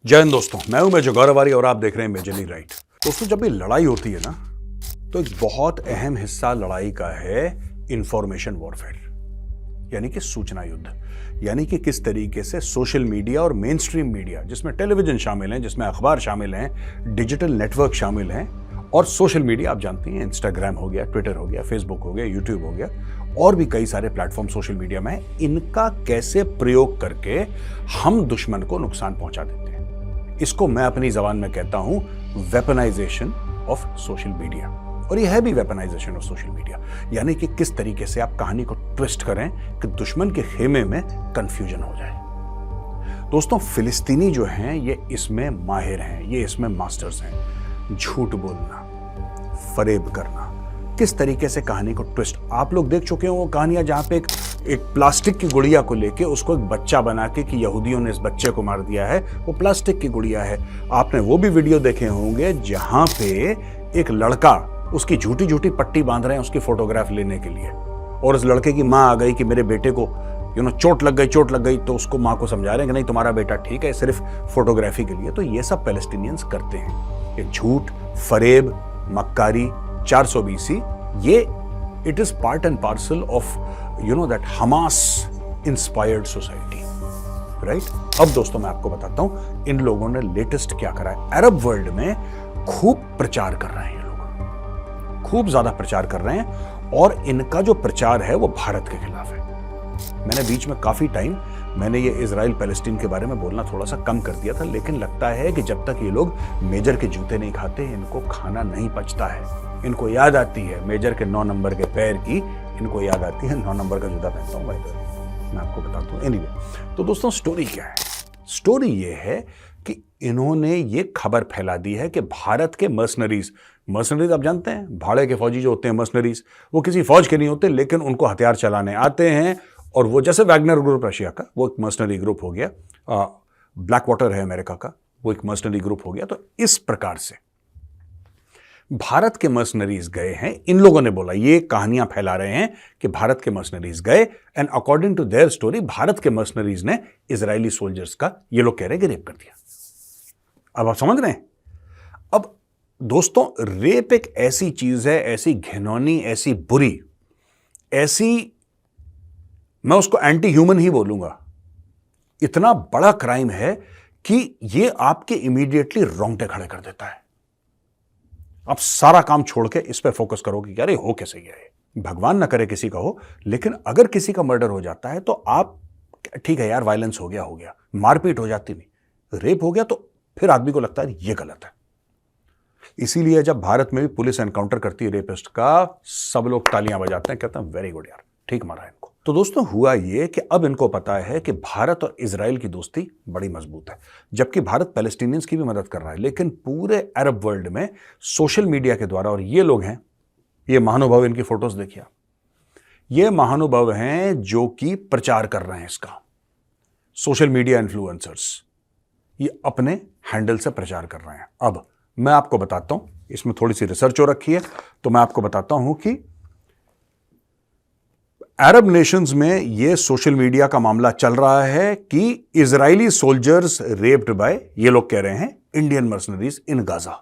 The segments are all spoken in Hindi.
जय हिंद दोस्तों, मैं हूं मेजर गौरवारी और आप देख रहे हैं मेजरली राइट। दोस्तों, जब भी लड़ाई होती है ना, तो एक बहुत अहम हिस्सा लड़ाई का है इंफॉर्मेशन वॉरफेयर, यानी कि सूचना युद्ध। यानी कि किस तरीके से सोशल मीडिया और मेन स्ट्रीम मीडिया, जिसमें टेलीविजन शामिल हैं, जिसमें अखबार शामिल हैं, डिजिटल नेटवर्क शामिल हैं, और सोशल मीडिया आप जानती हैं, इंस्टाग्राम हो गया, ट्विटर हो गया, फेसबुक हो गया, यूट्यूब हो गया, और भी कई सारे प्लेटफॉर्म सोशल मीडिया में हैं। इनका कैसे प्रयोग करके हम दुश्मन को नुकसान पहुंचा देते हैं, इसको मैं अपनी जबान में कहता हूं वेपनाइजेशन ऑफ सोशल मीडिया। और यह है भी वेपनाइजेशन ऑफ सोशल मीडिया, यानी कि किस तरीके से आप कहानी को ट्विस्ट करें कि दुश्मन के खेमे में कंफ्यूजन हो जाए। दोस्तों, फिलिस्तीनी जो हैं ये इसमें माहिर हैं, ये इसमें मास्टर्स हैं। झूठ बोलना, फरेब करना, किस तरीके से कहानी को ट्विस्ट। आप लोग देख चुके हो वो कहानियां जहां पे एक प्लास्टिक की गुड़िया को लेके उसको एक बच्चा बना के कि यहूदियों ने इस बच्चे को मार दिया है, वो प्लास्टिक की गुड़िया है। आपने वो भी वीडियो देखे होंगे जहां पे एक लड़का उसकी झूठी झूठी पट्टी बांध रहे हैं उसकी फोटोग्राफ लेने के लिए, और उस लड़के की माँ आ गई कि मेरे बेटे को चोट लग गई, तो उसको माँ को समझा रहे हैं कि नहीं, तुम्हारा बेटा ठीक है, सिर्फ फोटोग्राफी के लिए। तो ये सब पैलेस्टीनियंस करते हैं, ये झूठ, फरेब, मक्कारी, 400 BC, ये it is part and parcel of that Hamas inspired society, right. अब दोस्तों मैं आपको बताता हूं इन लोगों ने लेटेस्ट क्या करा है। अरब वर्ल्ड में खूब प्रचार कर रहे हैं ये लोग, खूब ज्यादा प्रचार कर रहे हैं, और इनका जो प्रचार है वो भारत के खिलाफ है। मैंने बीच में काफी टाइम मैंने ये इजराइल पैलेस्टीन के बारे में बोलना थोड़ा सा कम कर दिया था, लेकिन लगता है कि जब तक ये लोग मेजर के जूते नहीं खाते, इनको खाना नहीं पचता है। इनको याद आती है मेजर के 9 नंबर के पैर की, इनको याद आती है 9 नंबर का जूता पहनता हूं भाई, मैं आपको बताता हूं। एनीवे, तो दोस्तों स्टोरी क्या है? स्टोरी ये है कि इन्होंने ये खबर फैला दी है कि भारत के मर्सनरीज आप जानते हैं, भाड़े के फौजी जो होते हैं मर्सनरीज, वो किसी फौज के नहीं होते, लेकिन उनको हथियार चलाने आते हैं। और वो जैसे वैगनर ग्रुप रशिया का, वो एक मर्सनरी ग्रुप हो गया, ब्लैक वाटर है अमेरिका का, वो एक मर्सनरी ग्रुप हो गया। तो इस प्रकार से भारत के मर्सनरीज गए हैं, इन लोगों ने बोला, ये कहानियां फैला रहे हैं कि भारत के मर्सनरीज गए, and according to their story Bharat के मर्सनरीज ने इजरायली सोल्जर्स का, ये लोग कह रहे हैं कि रेप कर दिया। अब आप समझ रहे हैं? अब दोस्तों, रेप एक ऐसी चीज है, ऐसी घिनौनी, ऐसी बुरी, ऐसी, मैं उसको एंटी ह्यूमन ही बोलूंगा, इतना बड़ा क्राइम है कि ये आपके इमीडिएटली रोंगटे खड़े कर देता है। आप सारा काम छोड़ के इस पे फोकस करोगे कि अरे हो कैसे गया है। भगवान ना करे किसी का हो, लेकिन अगर किसी का मर्डर हो जाता है तो आप, ठीक है यार, वायलेंस हो गया, मारपीट हो जाती नहीं, रेप हो गया तो फिर आदमी को लगता है ये गलत है। इसीलिए जब भारत में भी पुलिस एनकाउंटर करती है रेपिस्ट का, सब लोग तालियां बजाते हैं, कहते हैं वेरी गुड यार, ठीक मारा इनको। तो दोस्तों हुआ ये कि अब इनको पता है कि भारत और इजराइल की दोस्ती बड़ी मजबूत है, जबकि भारत पैलेस्टीनियंस की भी मदद कर रहा है, लेकिन पूरे अरब वर्ल्ड में सोशल मीडिया के द्वारा, और ये लोग हैं, ये महानुभाव, इनकी फोटोज देखिए, ये महानुभाव हैं जो कि प्रचार कर रहे हैं इसका। सोशल मीडिया इन्फ्लुएंसर्स ये अपने हैंडल से प्रचार कर रहे हैं। अब मैं आपको बताता हूं, इसमें थोड़ी सी रिसर्च हो रखी है, तो मैं आपको बताता हूं कि अरब नेशंस में यह सोशल मीडिया का मामला चल रहा है कि इजरायली सोल्जर्स रेप्ड बाय, ये लोग कह रहे हैं, इंडियन मर्सनरीज इन गाजा।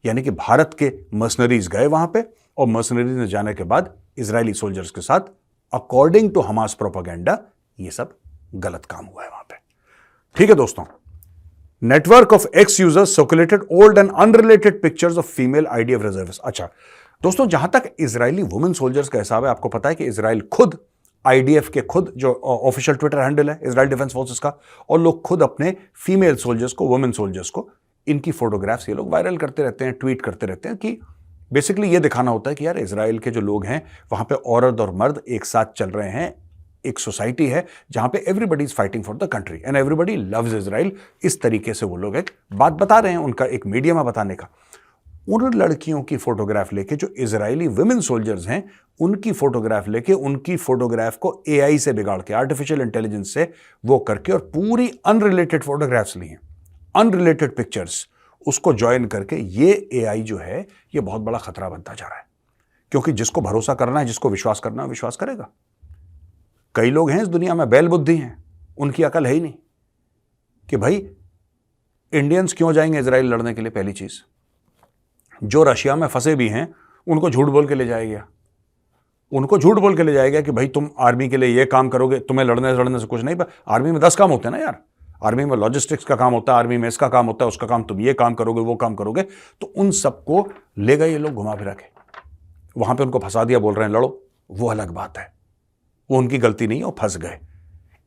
यानी कि भारत के मर्सनरीज गए वहां पे, और मर्सनरीज ने जाने के बाद इजरायली सोल्जर्स के साथ, अकॉर्डिंग टू हमास प्रोपेगेंडा, ये सब गलत काम हुआ है वहां पे। ठीक है दोस्तों, network of x users circulated old and unrelated pictures of female IDF reservist. अच्छा दोस्तों, जहां तक इजरायली वुमेन सोल्जर्स का हिसाब है, आपको पता है कि इजराइल खुद, आईडीएफ के खुद जो ऑफिशियल ट्विटर हैंडल है इजराइल डिफेंस फोर्सेस का, और लोग खुद अपने फीमेल सोल्जर्स को, वुमेन सोल्जर्स को, इनकी फोटोग्राफ्स ये लोग वायरल करते रहते हैं, ट्वीट करते रहते हैं, कि बेसिकली ये दिखाना होता है कि यार इजराइल के जो लोग हैं वहां पे औरत और मर्द एक साथ चल रहे हैं, एक सोसाइटी है जहां पे everybody is fighting for the country and everybody loves Israel. इस तरीके से वो लोग एक बात बता रहे हैं, उनका एक मीडियम है बताने का। उन लड़कियों की फोटोग्राफ लेके, जो इजरायली वुमेन सोल्जर्स हैं, उनकी फोटोग्राफ लेके, उनकी फोटोग्राफ को एआई से बिगाड़ के, आर्टिफिशियल इंटेलिजेंस से वो करके, और पूरी अनरिलेटेड फोटोग्राफ्स ली हैं, अनरिलेटेड पिक्चर्स, उसको ज्वाइन करके, ये एआई जो है ये बहुत बड़ा खतरा बनता जा रहा है। क्योंकि जिसको भरोसा करना है, जिसको विश्वास करना है, विश्वास करेगा। कई लोग हैं इस दुनिया में बैल बुद्धि हैं, उनकी अकल है ही नहीं कि भाई इंडियंस क्यों जाएंगे इजराइल लड़ने के लिए? पहली चीज, जो रशिया में फंसे भी हैं उनको झूठ बोल के ले जाएगा, उनको झूठ बोल के ले जाएगा कि भाई तुम आर्मी के लिए ये काम करोगे, तुम्हें लड़ने से कुछ नहीं। पर आर्मी में 10 काम होते हैं ना यार, आर्मी में लॉजिस्टिक्स का काम होता है, आर्मी में इसका काम होता है, उसका काम, तुम ये काम करोगे, वो काम करोगे, तो उन सबको ले गए ये लोग घुमा फिरा के, वहां पे उनको फंसा दिया, बोल रहे हैं लड़ो। वो अलग बात है, वो उनकी गलती नहीं है, वो फंस गए।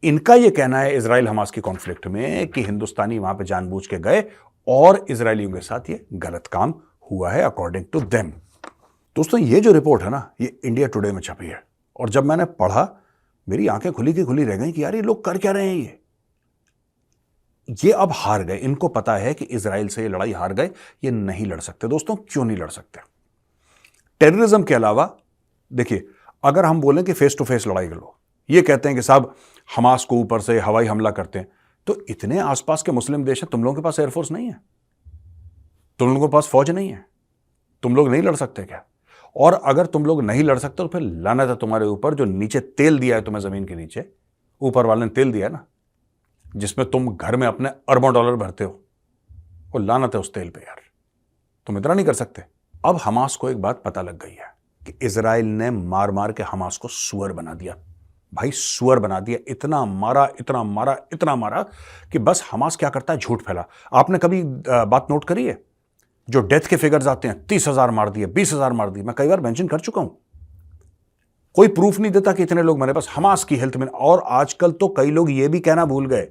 इनका ये कहना है इजराइल हमास की कॉन्फ्लिक्ट में कि हिंदुस्तानी वहां पे जानबूझ के गए और इजरायलियों के साथ ये गलत काम हुआ है अकॉर्डिंग टू देम। दोस्तों ये जो रिपोर्ट है ना, ये इंडिया टुडे में छपी है, और जब मैंने पढ़ा मेरी आंखें खुली की खुली रह गई कि यार ये लोग कर क्या रहे हैं। ये अब हार गए, इनको पता है कि इजराइल से ये लड़ाई हार गए, ये नहीं लड़ सकते। दोस्तों क्यों नहीं लड़ सकते? टेररिज्म के अलावा देखिए, अगर हम बोलें कि फेस टू फेस लड़ाई कर लो, ये कहते हैं कि साहब हमास को ऊपर से हवाई हमला करते हैं, तो इतने आसपास के मुस्लिम देश हैं, तुम लोगों के पास एयरफोर्स नहीं है, तुम लोगों के पास फौज नहीं है, तुम लोग नहीं लड़ सकते क्या? और अगर तुम लोग नहीं लड़ सकते तो फिर लानत है तुम्हारे ऊपर, जो नीचे तेल दिया है तुम्हें, जमीन के नीचे ऊपर वाले ने तेल दिया है ना, जिसमें तुम घर में अपने अरबों डॉलर भरते हो, वो लानत है उस तेल पे यार, तुम इतना नहीं कर सकते। अब हमास को एक बात पता लग गई है कि इजराइल ने मार मार के हमास को सुअर बना दिया, भाई सुअर बना दिया, इतना मारा इतना मारा इतना मारा कि बस हमास क्या करता है, झूठ फैला। आपने कभी बात नोट करी है, जो डेथ के फिगर्स आते हैं 30,000 मार दिए, 20,000 मार दिए, मैं कई बार मेंशन कर चुका हूं, कोई प्रूफ नहीं देता कि इतने लोग मरे, बस हमास की हेल्थ में। और आजकल तो कई लोग ये भी कहना भूल गए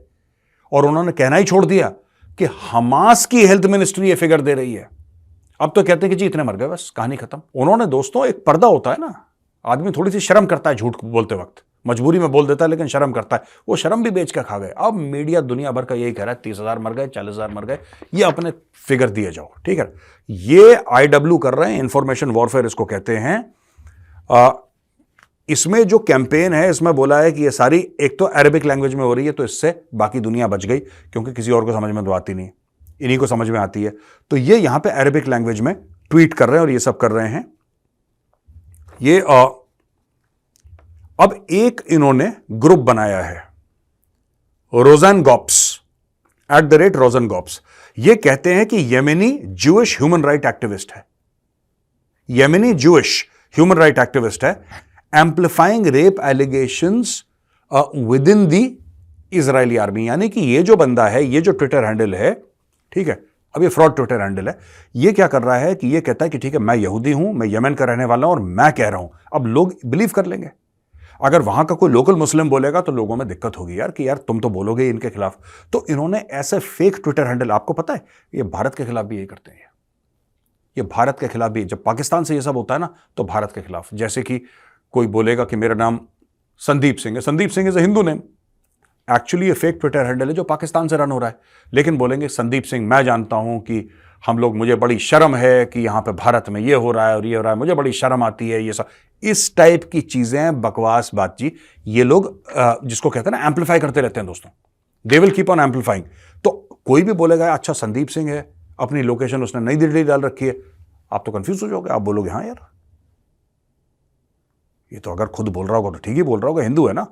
और उन्होंने कहना ही छोड़ दिया कि हमास की हेल्थ मिनिस्ट्री ये फिगर दे रही है। अब तो कहते हैं कि जी इतने मर गए, बस कहानी खत्म। उन्होंने, दोस्तों एक पर्दा होता है ना, आदमी थोड़ी सी शर्म करता है झूठ बोलते वक्त, मजबूरी में बोल देता है लेकिन शर्म करता है, वो शर्म भी बेच के खा गए। अब मीडिया दुनिया भर का यही कह रहा है 30,000 मर गए, 40,000 मर गए, ये अपने फिगर दिए जाओ, ठीक है। ये IW कर रहे हैं, इंफॉर्मेशन वॉरफेयर इसको कहते हैं। इसमें जो कैंपेन है, इसमें बोला है कि ये सारी एक तो अरेबिक लैंग्वेज में हो रही है, तो इससे बाकी दुनिया बच गई, क्योंकि किसी और को समझ में तो आती नहीं, इन्हीं को समझ में आती है। तो ये यहां पे अरेबिक लैंग्वेज में ट्वीट कर रहे हैं और ये सब कर रहे हैं। ये अब एक इन्होंने ग्रुप बनाया है, रोजनगॉप्स, @रोजनगॉप्स। ये कहते हैं कि Yemeni Jewish human right activist है, Yemeni Jewish human right activist है, amplifying rape allegations within the Israeli army. यानी कि ये जो बंदा है, ये जो ट्विटर हैंडल है, ठीक है, अब ये फ्रॉड ट्विटर हैंडल है, ये क्या कर रहा है कि ये कहता है कि ठीक है मैं यहूदी हूं, मैं यमन का रहने वाला हूं और मैं कह रहा हूं। अब लोग बिलीव कर लेंगे। अगर वहां का कोई लोकल मुस्लिम बोलेगा तो लोगों में दिक्कत होगी यार, कि यार तुम तो बोलोगे इनके खिलाफ। तो इन्होंने ऐसे फेक ट्विटर हैंडल, आपको पता है ये भारत के खिलाफ भी यही करते हैं, ये भारत के खिलाफ भी, जब पाकिस्तान से ये सब होता है ना, तो भारत के खिलाफ। जैसे कि कोई बोलेगा कि मेरा नाम संदीप सिंह है, Sandeep Singh is a Hindu name, actually ये फेक ट्विटर हैंडल है जो पाकिस्तान से रन हो रहा है, लेकिन बोलेंगे संदीप सिंह, मैं जानता हूं कि हम लोग, मुझे बड़ी शर्म है कि यहां पे भारत में ये हो रहा है और ये हो रहा है, मुझे बड़ी शर्म आती है, ये सब इस टाइप की चीजें, बकवास बातचीत, ये लोग जिसको कहते हैं ना एम्पलीफाई करते रहते हैं दोस्तों, they will keep on amplifying. तो कोई भी बोलेगा अच्छा संदीप सिंह है, अपनी लोकेशन उसने नई दिल्ली डाल रखी है, आप तो कंफ्यूज हो जाओगे, आप बोलोगे हाँ यार ये तो अगर खुद बोल रहा होगा तो ठीक ही बोल रहा होगा, हिंदू है ना।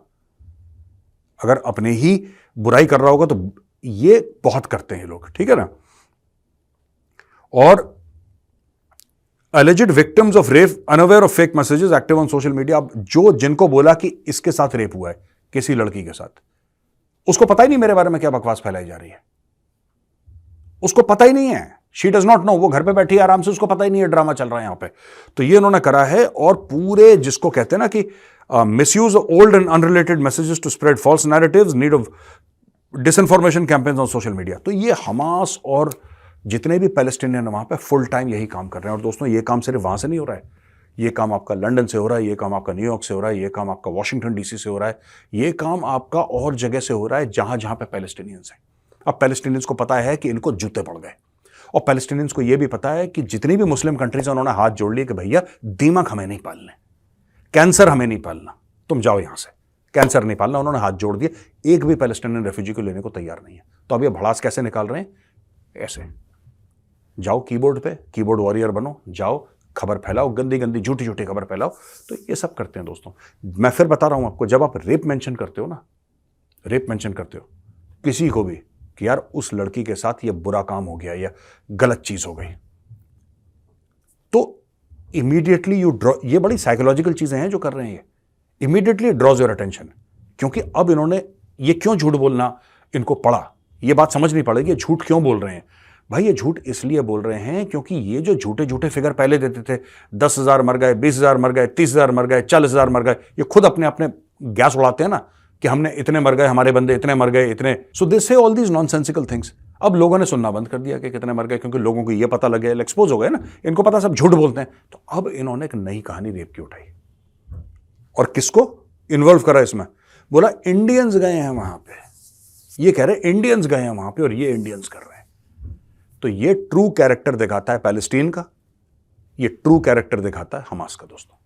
अगर अपने ही बुराई कर रहा होगा तो ये बहुत करते हैं लोग, ठीक है ना। और alleged victims of rape unaware of fake messages active on social media। अब जो जिनको बोला कि इसके साथ रेप हुआ है, किसी लड़की के साथ, उसको पता ही नहीं मेरे बारे में क्या बकवास फैलाई जा रही है, उसको पता ही नहीं है, शी डज नॉट नो, वो घर पे बैठी है आराम से, उसको पता ही नहीं है ड्रामा चल रहा है यहां पे। तो ये उन्होंने करा है, और पूरे जिसको कहते हैं ना कि misuse old and unrelated messages to spread false narratives, need of disinformation campaigns on social media. तो ये हमास और जितने भी पैलेस्टीनियन वहां पे फुल टाइम यही काम कर रहे हैं। और दोस्तों ये काम सिर्फ वहां से नहीं हो रहा है, ये काम आपका लंदन से हो रहा है, ये काम आपका न्यूयॉर्क से हो रहा है, ये काम आपका वॉशिंगटन DC से हो रहा है, ये काम आपका और जगह से हो रहा है जहां जहां पे पैलेस्टीनियंस हैं। अब पैलेस्टीनियंस को पता है कि इनको जूते पड़ गए, और पैलेस्टीनियंस को यह भी पता है कि जितनी भी मुस्लिम कंट्रीज हैं उन्होंने हाथ जोड़ लिए कि भैया दीमक हमें नहीं पालने, कैंसर हमें नहीं पालना, तुम जाओ यहां से, कैंसर नहीं पालना। उन्होंने हाथ जोड़ दिए, एक भी पैलेस्टीनियन रेफ्यूजी को लेने को तैयार नहीं है। तो अब ये भड़ास कैसे निकाल रहे हैं, ऐसे जाओ कीबोर्ड पे, कीबोर्ड वॉरियर बनो, जाओ खबर फैलाओ, गंदी गंदी झूठी झूठी खबर फैलाओ। तो ये सब करते हैं दोस्तों। मैं फिर बता रहा हूं आपको, जब आप रेप मेंशन करते हो ना, रेप मेंशन करते हो किसी को भी, कि यार उस लड़की के साथ ये बुरा काम हो गया या गलत चीज हो गई, तो इमीडिएटली यू ड्रॉ, ये बड़ी साइकोलॉजिकल चीजें हैं जो कर रहे हैं ये, इमीडिएटली ड्रॉज योर अटेंशन। क्योंकि अब इन्होंने ये क्यों झूठ बोलना इनको पड़ा, ये बात समझनी पड़ेगी, झूठ क्यों बोल रहे हैं भाई। ये झूठ इसलिए बोल रहे हैं क्योंकि ये जो झूठे झूठे फिगर पहले देते थे, 10,000 मर गए, 20,000 मर गए, 30,000 मर गए, 40,000 मर गए, ये खुद अपने अपने गैस उड़ाते हैं ना कि हमने इतने मर गए, हमारे बंदे इतने मर गए, इतने। सो दे से ऑल दीज नॉनसेंसिकल थिंग्स। अब लोगों ने सुनना बंद कर दिया कि कितने मर गए, क्योंकि लोगों को ये पता लग गया, एक्सपोज हो गए ना, इनको पता सब झूठ बोलते हैं। तो अब इन्होंने एक नई कहानी रेप की उठाई और किसको इन्वॉल्व करा इसमें, बोला इंडियंस गए हैं वहां पे, ये कह रहे इंडियंस गए हैं वहां पे और ये इंडियंस कर रहे हैं। तो ये ट्रू कैरेक्टर दिखाता है पैलेस्टीन का, ये ट्रू कैरेक्टर दिखाता है हमास का दोस्तों।